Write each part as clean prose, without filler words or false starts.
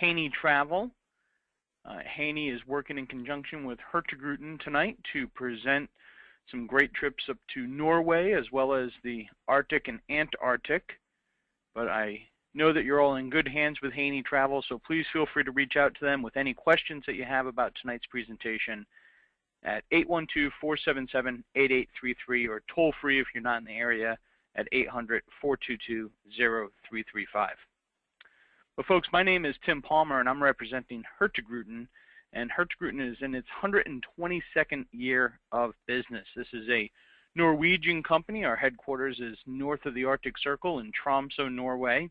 Haynie Travel. Haynie is working in conjunction with Hurtigruten tonight to present some great trips up to Norway as well as the Arctic and Antarctic. But I know that you're all in good hands with Haynie Travel, so please feel free to reach out to them with any questions that you have about tonight's presentation at 812-477-8833 or toll free if you're not in the area at 800-422-0335. But folks, my name is Tim Palmer and I'm representing Hurtigruten, and Hurtigruten is in its 122nd year of business. This is a Norwegian company. Our headquarters is north of the Arctic Circle in Tromsø, Norway.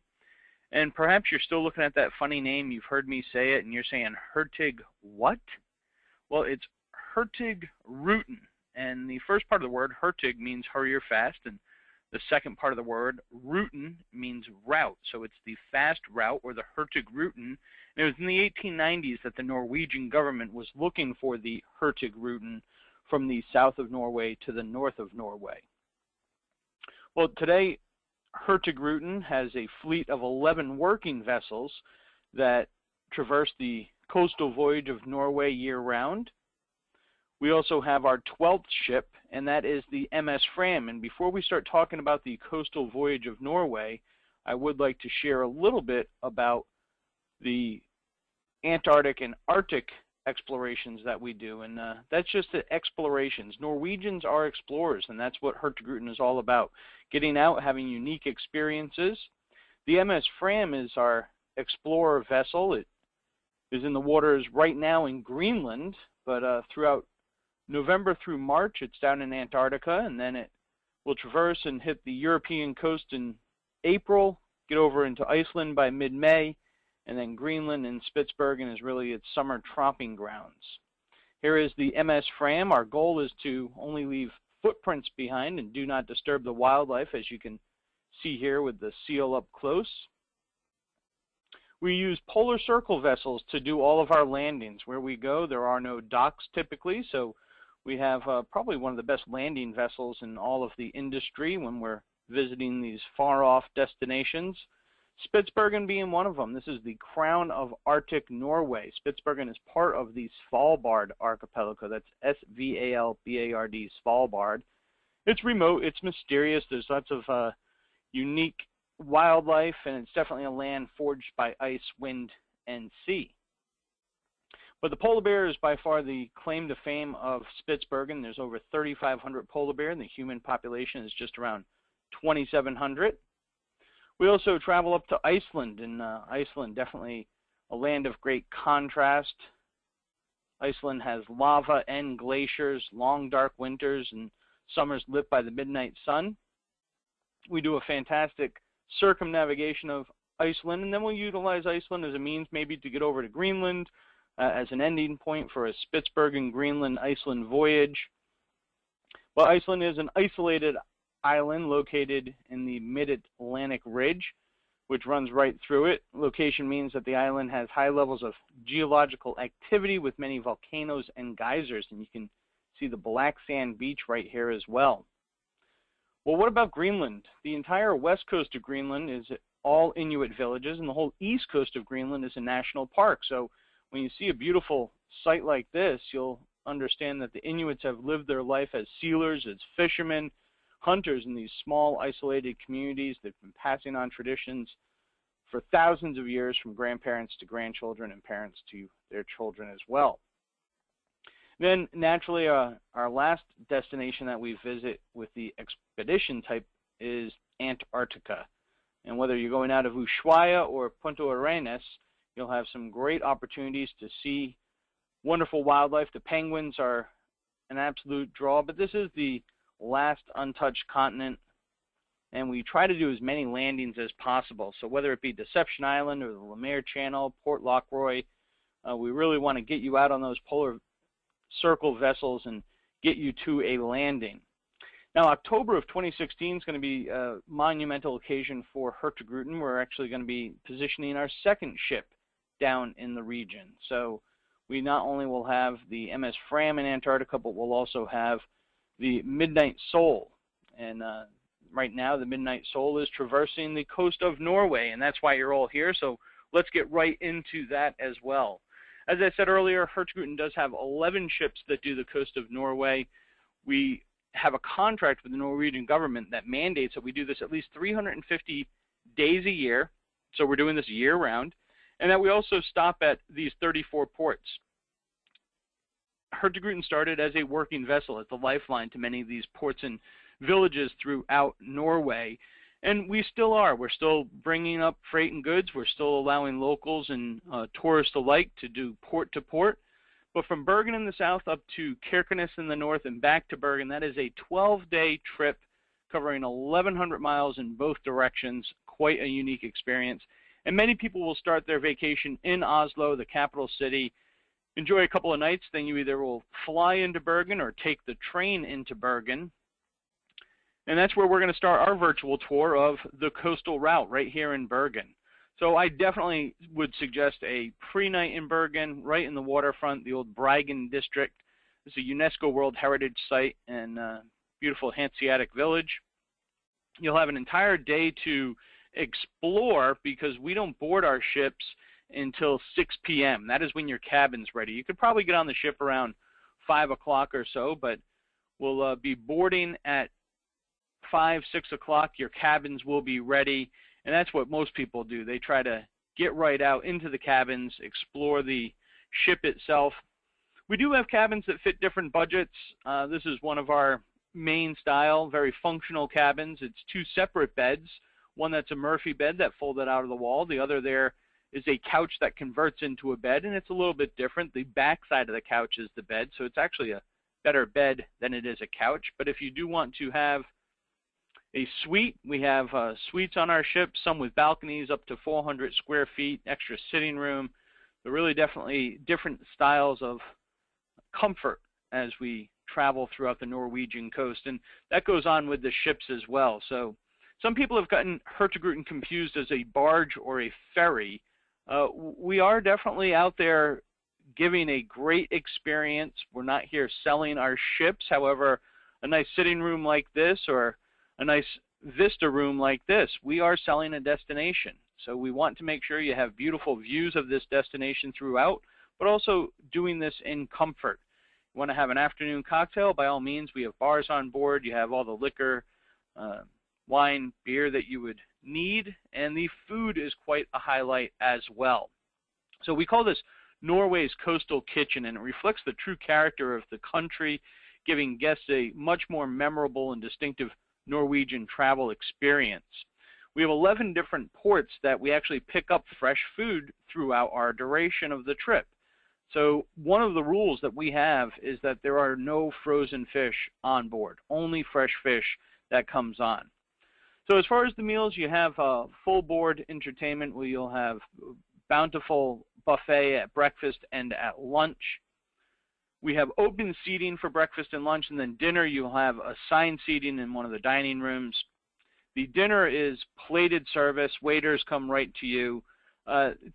And perhaps you're still looking at that funny name. You've heard me say it and you're saying Hurtig what? Well, it's Hurtigruten. And the first part of the word, Hurtig, means hurry or fast, and the second part of the word, Ruten, means route. So it's the fast route, or the Hurtigruten. And it was in the 1890s that the Norwegian government was looking for the Hurtigruten from the south of Norway to the north of Norway. Well, today, Hurtigruten has a fleet of 11 working vessels that traverse the coastal voyage of Norway year-round. We also have our 12th ship, and that is the MS Fram. And before we start talking about the coastal voyage of Norway, I would like to share a little bit about the Antarctic and Arctic explorations that we do. And that's just the explorations. Norwegians are explorers, and that's what Hurtigruten is all about. Getting out, having unique experiences. The MS Fram is our explorer vessel. It is in the waters right now in Greenland, but throughout November through March, it's down in Antarctica, and then it will traverse and hit the European coast in April, get over into Iceland by mid-May, and then Greenland and Spitsbergen is really its summer tromping grounds. Here is the MS Fram. Our goal is to only leave footprints behind and do not disturb the wildlife, as you can see here with the seal up close. We use polar circle vessels to do all of our landings. Where we go, there are no docks typically, so we have probably one of the best landing vessels in all of the industry when we're visiting these far-off destinations. Spitsbergen being one of them. This is the crown of Arctic Norway. Spitsbergen is part of the Svalbard archipelago. That's S-V-A-L-B-A-R-D, Svalbard. It's remote, it's mysterious, there's lots of unique wildlife, and it's definitely a land forged by ice, wind, and sea. But the polar bear is by far the claim to fame of Spitsbergen. There's over 3,500 polar bear, and the human population is just around 2,700. We also travel up to Iceland, and Iceland, definitely a land of great contrast. Iceland has lava and glaciers, long dark winters, and summers lit by the midnight sun. We do a fantastic circumnavigation of Iceland, and then we'll utilize Iceland as a means maybe to get over to Greenland, as an ending point for a Spitsbergen, Greenland, Iceland voyage. Well, Iceland is an isolated island located in the mid-Atlantic ridge, which runs right through it. Location means that the island has high levels of geological activity with many volcanoes and geysers, and you can see the black sand beach right here as well. Well, what about Greenland? The entire west coast of Greenland is all Inuit villages, and the whole east coast of Greenland is a national park. So when you see a beautiful site like this, you'll understand that the Inuits have lived their life as sealers, as fishermen, hunters in these small isolated communities. They've been passing on traditions for thousands of years from grandparents to grandchildren and parents to their children as well. Then naturally our last destination that we visit with the expedition type is Antarctica. And whether you're going out of Ushuaia or Punta Arenas, you'll have some great opportunities to see wonderful wildlife. The penguins are an absolute draw, but this is the last untouched continent, and we try to do as many landings as possible. So whether it be Deception Island or the Lemaire Channel, Port Lockroy, we really want to get you out on those polar circle vessels and get you to a landing. Now, October of 2016 is going to be a monumental occasion for Hurtigruten. We're actually going to be positioning our second ship down in the region. So we not only will have the MS Fram in Antarctica, but we'll also have the Midnight Soul. And right now, the Midnight Soul is traversing the coast of Norway, and that's why you're all here. So let's get right into that as well. As I said earlier, Hurtigruten does have 11 ships that do the coast of Norway. We have a contract with the Norwegian government that mandates that we do this at least 350 days a year, so we're doing this year-round, and that we also stop at these 34 ports. Hurtigruten started as a working vessel, as the lifeline to many of these ports and villages throughout Norway, and we still are. We're still bringing up freight and goods. We're still allowing locals and tourists alike to do port to port. But from Bergen in the south up to Kirkenes in the north and back to Bergen, that is a 12-day trip covering 1,100 miles in both directions. Quite a unique experience. And many people will start their vacation in Oslo, the capital city, enjoy a couple of nights, then you either will fly into Bergen or take the train into Bergen. And that's where we're going to start our virtual tour of the coastal route right here in Bergen. So I definitely would suggest a pre-night in Bergen, right in the waterfront, the old Bryggen district. It's a UNESCO World Heritage Site and beautiful Hanseatic village. You'll have an entire day to explore because we don't board our ships until 6 p.m. That is when your cabin's ready. You could probably get on the ship around 5 o'clock or so, but we'll be boarding at 5, 6 o'clock. Your cabins will be ready, and that's what most people do. They try to get right out into the cabins, explore the ship itself. We do have cabins that fit different budgets. This is one of our main style, very functional cabins. It's 2 separate beds. One that's a Murphy bed that folded out of the wall. The other there is a couch that converts into a bed, and it's a little bit different. The back side of the couch is the bed, so it's actually a better bed than it is a couch. But if you do want to have a suite, we have suites on our ship, some with balconies up to 400 square feet, extra sitting room. They're really definitely different styles of comfort as we travel throughout the Norwegian coast, and that goes on with the ships as well. So some people have gotten Hurtigruten confused as a barge or a ferry. We are definitely out there giving a great experience. We're not here selling our ships. However, a nice sitting room like this or a nice vista room like this, we are selling a destination. So we want to make sure you have beautiful views of this destination throughout, but also doing this in comfort. You want to have an afternoon cocktail, by all means, we have bars on board. You have all the liquor, wine, beer that you would need, and the food is quite a highlight as well. So we call this Norway's Coastal Kitchen, and it reflects the true character of the country, giving guests a much more memorable and distinctive Norwegian travel experience. We have 11 different ports that we actually pick up fresh food throughout our duration of the trip. So one of the rules that we have is that there are no frozen fish on board, only fresh fish that comes on. So as far as the meals, you have full board entertainment where you'll have bountiful buffet at breakfast and at lunch. We have open seating for breakfast and lunch, and then dinner you'll have assigned seating in one of the dining rooms. The dinner is plated service. Waiters come right to you.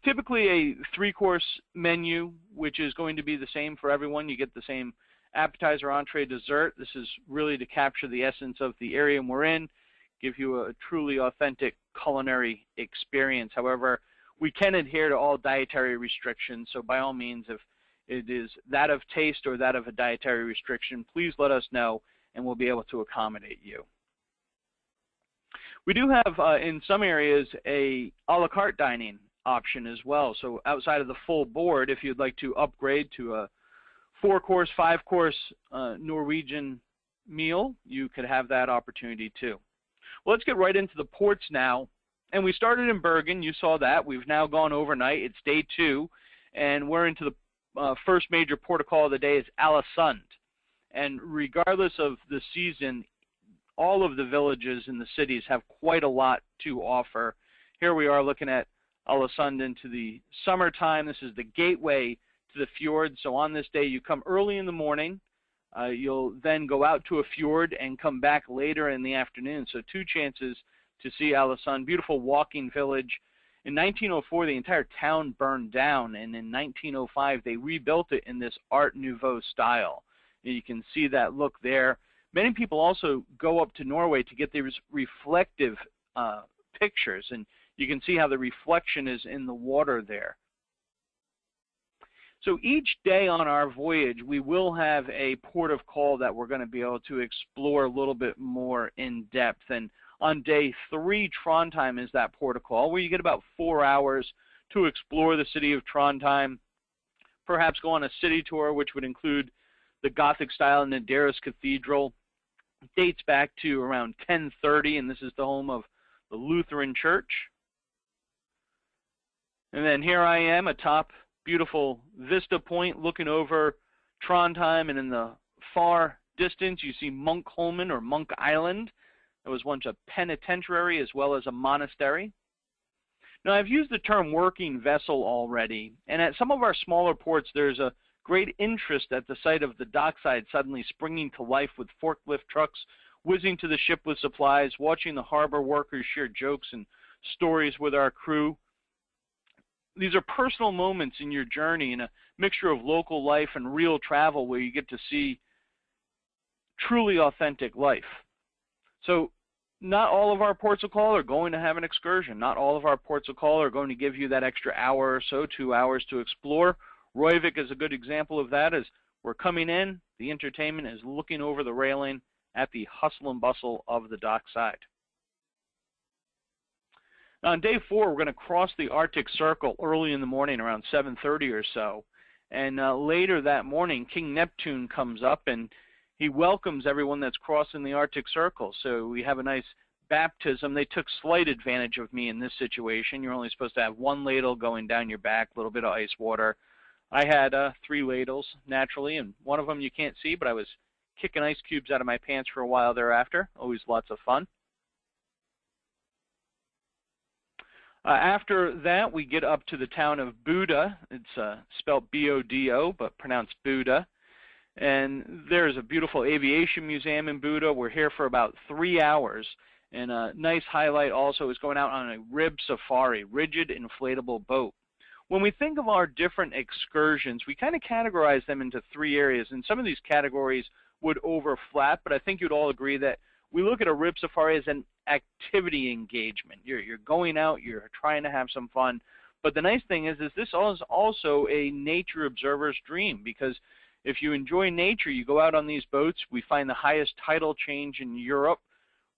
Typically a 3-course menu, which is going to be the same for everyone. You get the same appetizer, entree, dessert. This is really to capture the essence of the area we're in, give you a truly authentic culinary experience. However, we can adhere to all dietary restrictions, so by all means, if it is that of taste or that of a dietary restriction, please let us know and we'll be able to accommodate you. We do have in some areas a la carte dining option as well. So outside of the full board, if you'd like to upgrade to a 4-course, 5-course Norwegian meal, you could have that opportunity too. Well, let's get right into the ports now. And we started in Bergen. You saw that. We've now gone overnight. It's day 2, and we're into the first major port of call of the day is Alesund. And regardless of the season, all of the villages in the cities have quite a lot to offer. Here we are looking at Alesund into the summertime. This is the gateway to the fjord. So on this day, you come early in the morning. You'll then go out to a fjord and come back later in the afternoon. So 2 chances to see Alesund. Beautiful walking village. In 1904, the entire town burned down, and in 1905, they rebuilt it in this Art Nouveau style. And you can see that look there. Many people also go up to Norway to get these reflective pictures, and you can see how the reflection is in the water there. So each day on our voyage, we will have a port of call that we're going to be able to explore a little bit more in depth. And on day 3, Trondheim is that port of call, where you get about 4 hours to explore the city of Trondheim, perhaps go on a city tour, which would include the Gothic style in Nidaros Cathedral. It dates back to around 1030, and this is the home of the Lutheran Church. And then here I am atop beautiful Vista Point looking over Trondheim, and in the far distance you see Munkholmen or Monk Island. That was once a penitentiary as well as a monastery. Now, I've used the term working vessel already, and at some of our smaller ports there's a great interest at the sight of the dockside suddenly springing to life with forklift trucks whizzing to the ship with supplies, watching the harbor workers share jokes and stories with our crew. These are personal moments in your journey, and a mixture of local life and real travel where you get to see truly authentic life. So not all of our ports of call are going to have an excursion. Not all of our ports of call are going to give you that extra hour or so, 2 hours to explore. Roivik is a good example of that. As we're coming in, the entertainment is looking over the railing at the hustle and bustle of the dockside. Now, on day 4, we're going to cross the Arctic Circle early in the morning, around 7:30 or so. And later that morning, King Neptune comes up and he welcomes everyone that's crossing the Arctic Circle. So we have a nice baptism. They took slight advantage of me in this situation. You're only supposed to have 1 ladle going down your back, a little bit of ice water. I had 3 ladles, naturally, and one of them you can't see, but I was kicking ice cubes out of my pants for a while thereafter. Always lots of fun. After that, we get up to the town of Buda. It's spelled B-O-D-O, but pronounced Buda. And there's a beautiful aviation museum in Buda. We're here for about 3 hours. And a nice highlight also is going out on a rib safari, rigid inflatable boat. When we think of our different excursions, we kind of categorize them into 3 areas. And some of these categories would overlap, but I think you'd all agree that we look at a rib safari as an activity engagement. You're going out, you're trying to have some fun. But the nice thing is this is also a nature observer's dream, because if you enjoy nature, you go out on these boats. We find the highest tidal change in Europe,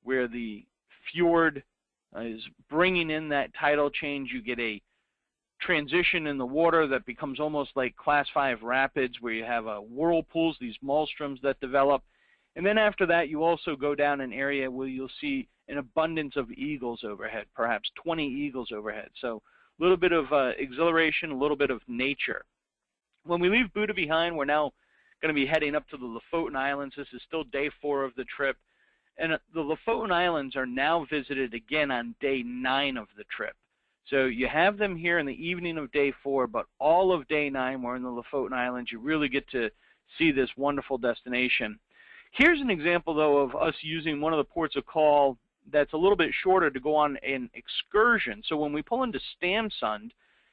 where the fjord is bringing in that tidal change. You get a transition in the water that becomes almost like Class 5 rapids, where you have whirlpools, these maelstroms that develop. And then after that, you also go down an area where you'll see an abundance of eagles overhead, perhaps 20 eagles overhead. So a little bit of exhilaration, a little bit of nature. When we leave Buda behind, we're now going to be heading up to the Lofoten Islands. This is still day 4 of the trip. And the Lofoten Islands are now visited again on day 9 of the trip. So you have them here in the evening of day 4, but all of day 9 we're in the Lofoten Islands. You really get to see this wonderful destination. Here's an example, though, of us using one of the ports of call that's a little bit shorter to go on an excursion. So when we pull into Stamsund,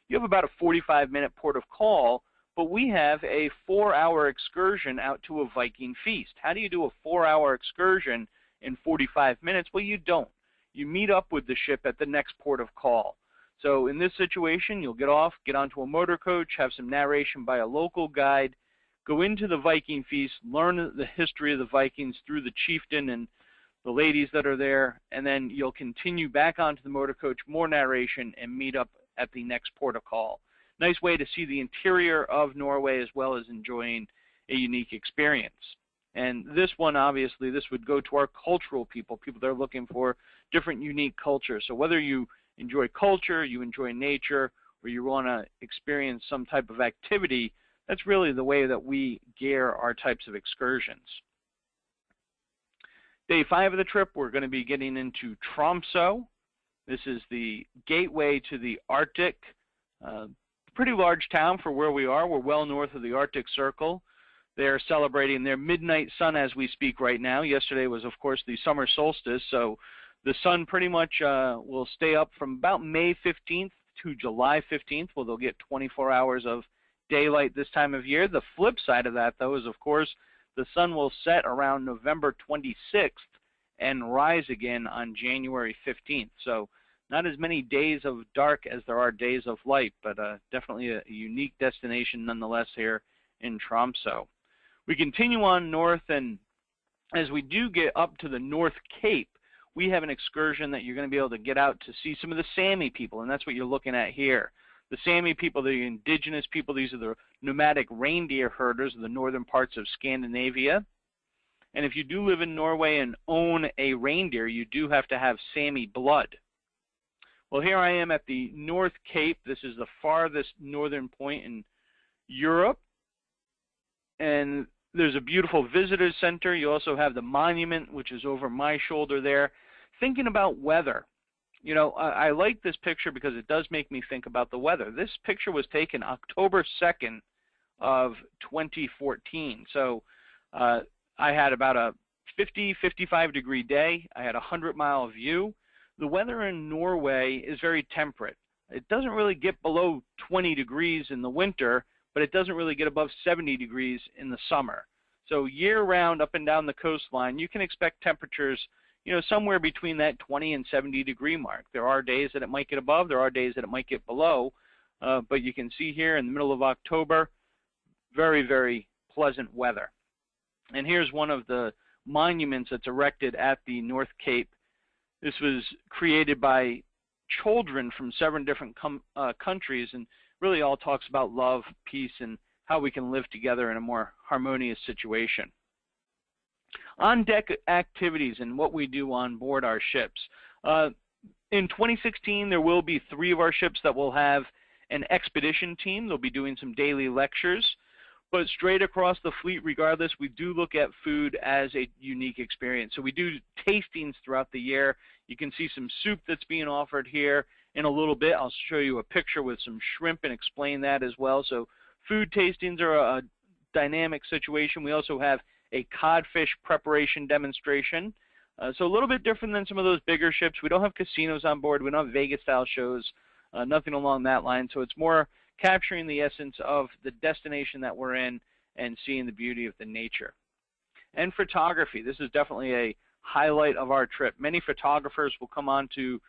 you have about a 45-minute port of call, but we have a 4-hour excursion out to a Viking feast. How do you do a 4-hour excursion in 45 minutes? Well, you don't. You meet up with the ship at the next port of call. So in this situation, you'll get off, get onto a motor coach, have some narration by a local guide, go into the Viking feast, learn the history of the Vikings through the chieftain and the ladies that are there, and then you'll continue back onto the motor coach, more narration, and meet up at the next port of call. Nice way to see the interior of Norway as well as enjoying a unique experience. And this one, obviously, this would go to our cultural people that are looking for different unique cultures. So whether you enjoy culture, you enjoy nature, or you want to experience some type of activity, that's really the way that we gear our types of excursions. Day 5 of the trip, we're going to be getting into Tromsø. This is the gateway to the Arctic. Pretty large town for where we are. We're well north of the Arctic Circle. They're celebrating their midnight sun as we speak right now. Yesterday was, of course, the summer solstice, so the sun pretty much will stay up from about May 15th to July 15th, where they'll get 24 hours of daylight this time of year. The flip side of that, though, is, of course, the sun will set around November 26th and rise again on January 15th. So Not as many days of dark as there are days of light, but definitely a unique destination nonetheless here in Tromsø. We continue on north, and as we do get up to the North Cape, we have an excursion that you're going to be able to get out to see some of the Sami people, and that's what you're looking at here. The Sami people, the indigenous people, these are the nomadic reindeer herders of the northern parts of Scandinavia. And if you do live in Norway and own a reindeer, you do have to have Sami blood. Well, here I am at the North Cape. This is the farthest northern point in Europe. And there's a beautiful visitor center. You also have the monument, which is over my shoulder there. Thinking about weather. You know, I like this picture because it does make me think about the weather. This picture was taken October 2nd of 2014. So I had about a 55 degree day. I had a 100-mile view. The weather in Norway is very temperate. It doesn't really get below 20 degrees in the winter, but it doesn't really get above 70 degrees in the summer. So year-round, up and down the coastline, you can expect temperatures, you know, somewhere between that 20 and 70 degree mark. There are days that it might get above, there are days that it might get below, but you can see here in the middle of October, very, very pleasant weather. And here's one of the monuments that's erected at the North Cape. This was created by children from 7 different countries, and really all talks about love, peace, and how we can live together in a more harmonious situation. On deck activities and what we do on board our ships. In 2016, there will be 3 of our ships that will have an expedition team. They'll be doing some daily lectures. But straight across the fleet, regardless, we do look at food as a unique experience. So we do tastings throughout the year. You can see some soup that's being offered here. In a little bit, I'll show you a picture with some shrimp and explain that as well. So food tastings are a dynamic situation. We also have a codfish preparation demonstration. So a little bit different than some of those bigger ships. We don't have casinos on board. We don't have Vegas-style shows, nothing along that line. So it's more capturing the essence of the destination that we're in and seeing the beauty of the nature. And photography. This is definitely a highlight of our trip. Many photographers will come on to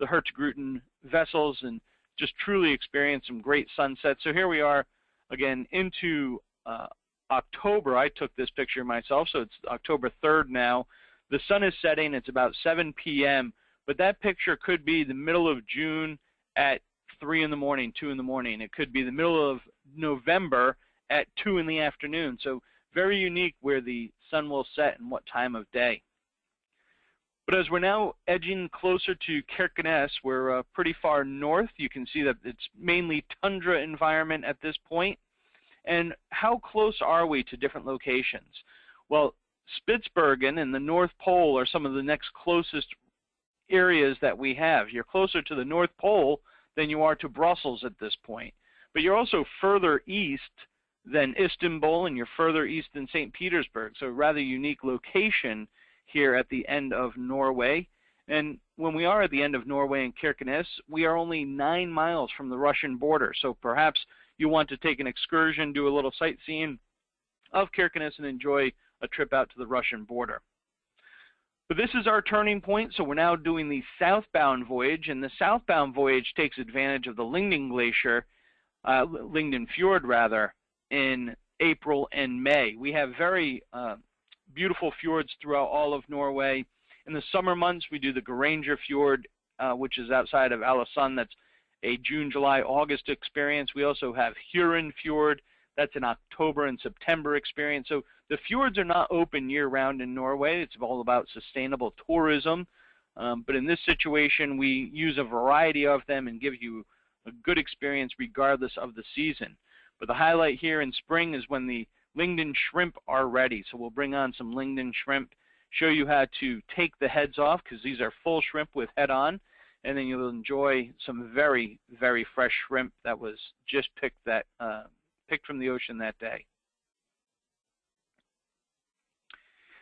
the Hurtigruten vessels and just truly experience some great sunsets. So here we are again into October. I took this picture myself, so it's October 3rd now. The sun is setting. It's about 7 p.m., but that picture could be the middle of June at 3 in the morning, 2 in the morning. It could be the middle of November at 2 in the afternoon. So very unique where the sun will set and what time of day. But as we're now edging closer to Kirkenes, we're pretty far north. You can see that it's mainly tundra environment at this point. And how close are we to different locations? Well, Spitsbergen and the North Pole are some of the next closest areas that we have. You're closer to the North Pole than you are to Brussels at this point. But you're also further east than Istanbul, and you're further east than St. Petersburg. So a rather unique location here at the end of Norway. And when we are at the end of Norway and Kirkenes, we are only 9 miles from the Russian border. So perhaps you want to take an excursion, do a little sightseeing of Kirkenes, and enjoy a trip out to the Russian border. But this is our turning point, so we're now doing the southbound voyage, and the southbound voyage takes advantage of the Lyngden Glacier, Lyngden Fjord rather, in April and May. We have very beautiful fjords throughout all of Norway. In the summer months, we do the Geranger Fjord, which is outside of Alesund. That's a June, July, August experience. We also have Huron Fjord. That's an October and September experience. So the fjords are not open year-round in Norway. It's all about sustainable tourism. But in this situation, we use a variety of them and give you a good experience regardless of the season. But the highlight here in spring is when the Lyngden shrimp are ready. So we'll bring on some Lyngden shrimp, show you how to take the heads off because these are full shrimp with head on. And then you'll enjoy some very, very fresh shrimp that was just picked from the ocean that day.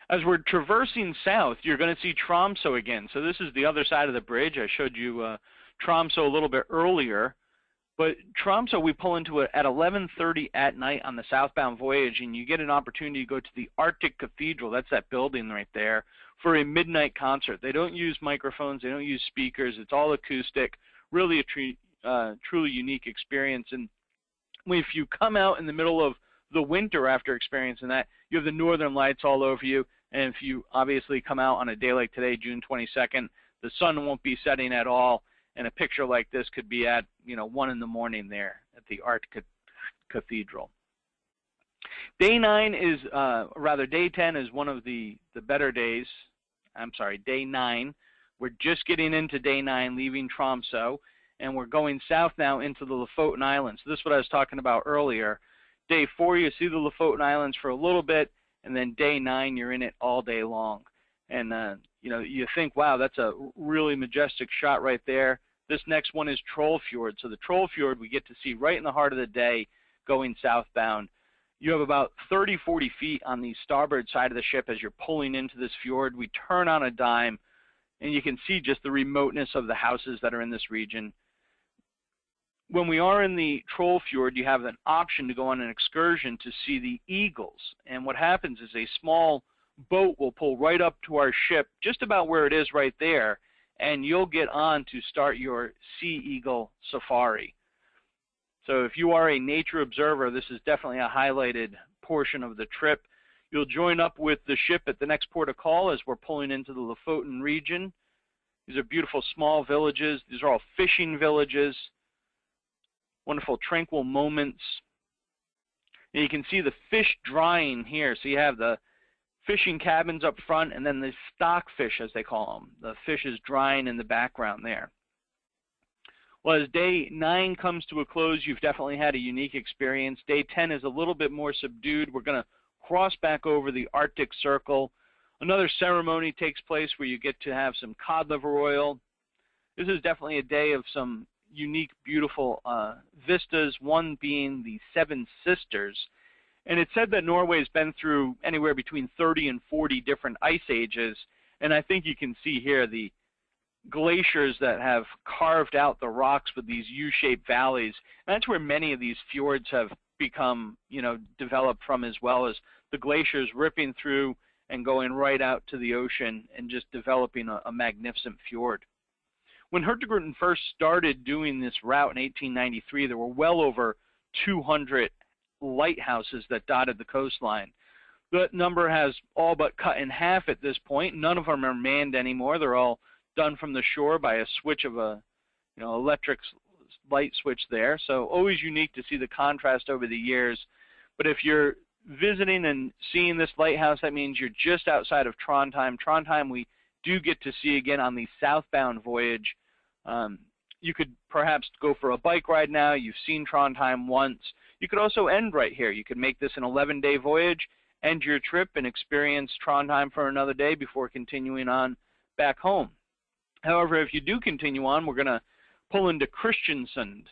As we're traversing south, you're going to see Tromsø again. So this is the other side of the bridge. I showed you Tromsø a little bit earlier. But Tromsø, we pull into it at 11:30 at night on the southbound voyage, and you get an opportunity to go to the Arctic Cathedral. That's that building right there for a midnight concert. They don't use microphones. They don't use speakers. It's all acoustic. Really a truly unique experience. And if you come out in the middle of the winter after experiencing that, you have the northern lights all over you. And if you obviously come out on a day like today, June 22nd, the sun won't be setting at all. And a picture like this could be at 1 in the morning there at the Art Cathedral. Day 9 is, day 10 is one of the better days. I'm sorry, day 9. We're just getting into day 9, leaving Tromsø, and we're going south now into the Lofoten Islands. This is what I was talking about earlier. Day 4, you see the Lofoten Islands for a little bit, and then day 9, you're in it all day long. And, you think, wow, that's a really majestic shot right there. This next one is Troll Fjord. So the Troll Fjord we get to see right in the heart of the day going southbound. You have about 30, 40 feet on the starboard side of the ship as you're pulling into this fjord. We turn on a dime, and you can see just the remoteness of the houses that are in this region. When we are in the Troll Fjord, you have an option to go on an excursion to see the eagles. And what happens is a small boat will pull right up to our ship, just about where it is right there, and you'll get on to start your sea eagle safari. So if you are a nature observer, this is definitely a highlighted portion of the trip. You'll join up with the ship at the next port of call as we're pulling into the Lofoten region. These are beautiful small villages. These are all fishing villages. Wonderful tranquil moments. And you can see the fish drying here. So you have the fishing cabins up front and then the stockfish, as they call them. The fish is drying in the background there. Well, as day 9 comes to a close, you've definitely had a unique experience. Day 10 is a little bit more subdued. We're going to cross back over the Arctic Circle. Another ceremony takes place where you get to have some cod liver oil. This is definitely a day of some unique, beautiful vistas, one being the Seven Sisters. And it's said that Norway's been through anywhere between 30 and 40 different ice ages. And I think you can see here the glaciers that have carved out the rocks with these U-shaped valleys. And that's where many of these fjords have become, developed from, as well as the glaciers ripping through and going right out to the ocean and just developing a magnificent fjord. When Hurtigruten first started doing this route in 1893, there were well over 200 lighthouses that dotted the coastline. That number has all but cut in half at this point. None of them are manned anymore. They're all done from the shore by a switch of a electric light switch there. So always unique to see the contrast over the years. But if you're visiting and seeing this lighthouse, that means you're just outside of Trondheim. Trondheim we do get to see again on the southbound voyage. You could perhaps go for a bike ride now. You've seen Trondheim once. You could also end right here. You could make this an 11-day voyage, end your trip, and experience Trondheim for another day before continuing on back home. However, if you do continue on, we're going to pull into Kristiansand.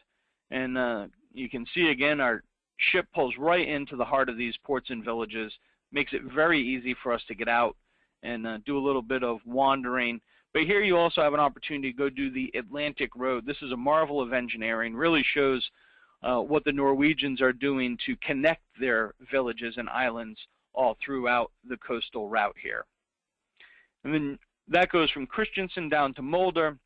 And you can see again our ship pulls right into the heart of these ports and villages. Makes it very easy for us to get out and do a little bit of wandering. But here you also have an opportunity to go do the Atlantic Road. This is a marvel of engineering. Really shows what the Norwegians are doing to connect their villages and islands all throughout the coastal route here. And then that goes from Kristiansand down to Molde,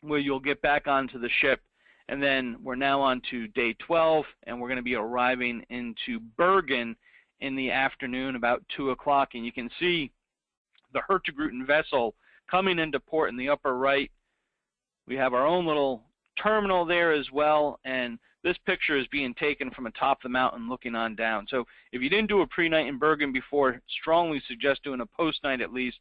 where you'll get back onto the ship. And then we're now on to day 12, and we're going to be arriving into Bergen in the afternoon, about 2 o'clock. And you can see the Hurtigruten vessel coming into port in the upper right. We have our own little terminal there as well, and this picture is being taken from atop the mountain looking on down. So if you didn't do a pre-night in Bergen before, strongly suggest doing a post-night at least.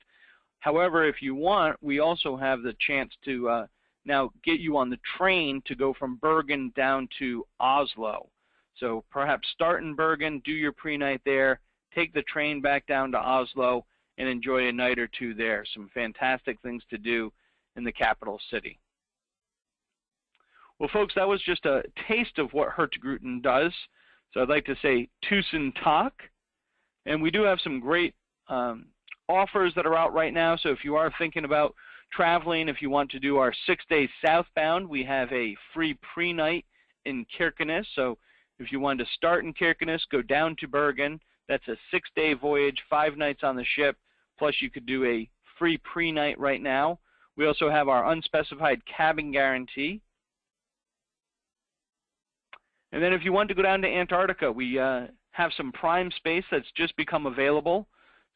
However, if you want, we also have the chance to now get you on the train to go from Bergen down to Oslo. So perhaps start in Bergen, do your pre-night there, take the train back down to Oslo, and enjoy a night or two there. Some fantastic things to do in the capital city. Well, folks, that was just a taste of what Hurtigruten does. So I'd like to say tusen tak. And we do have some great offers that are out right now. So if you are thinking about traveling, if you want to do our 6-day southbound, we have a free pre-night in Kirkenes. So if you wanted to start in Kirkenes, go down to Bergen. That's a 6-day voyage, 5 nights on the ship, plus you could do a free pre-night right now. We also have our unspecified cabin guarantee. And then if you want to go down to Antarctica, we have some prime space that's just become available.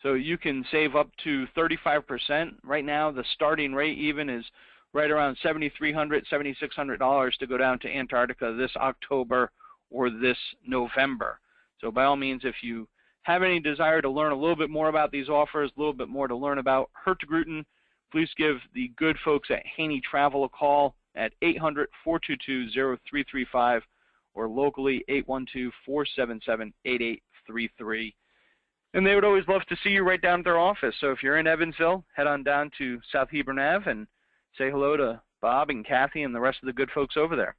So you can save up to 35%. Right now, the starting rate even is right around $7,300, $7,600 to go down to Antarctica this October or this November. So by all means, if you have any desire to learn a little bit more about these offers, a little bit more to learn about Hurtigruten, please give the good folks at Haynie Travel a call at 800-422-0335 or locally 812-477-8833. And they would always love to see you right down at their office. So if you're in Evansville, head on down to South Hebron Ave and say hello to Bob and Kathy and the rest of the good folks over there.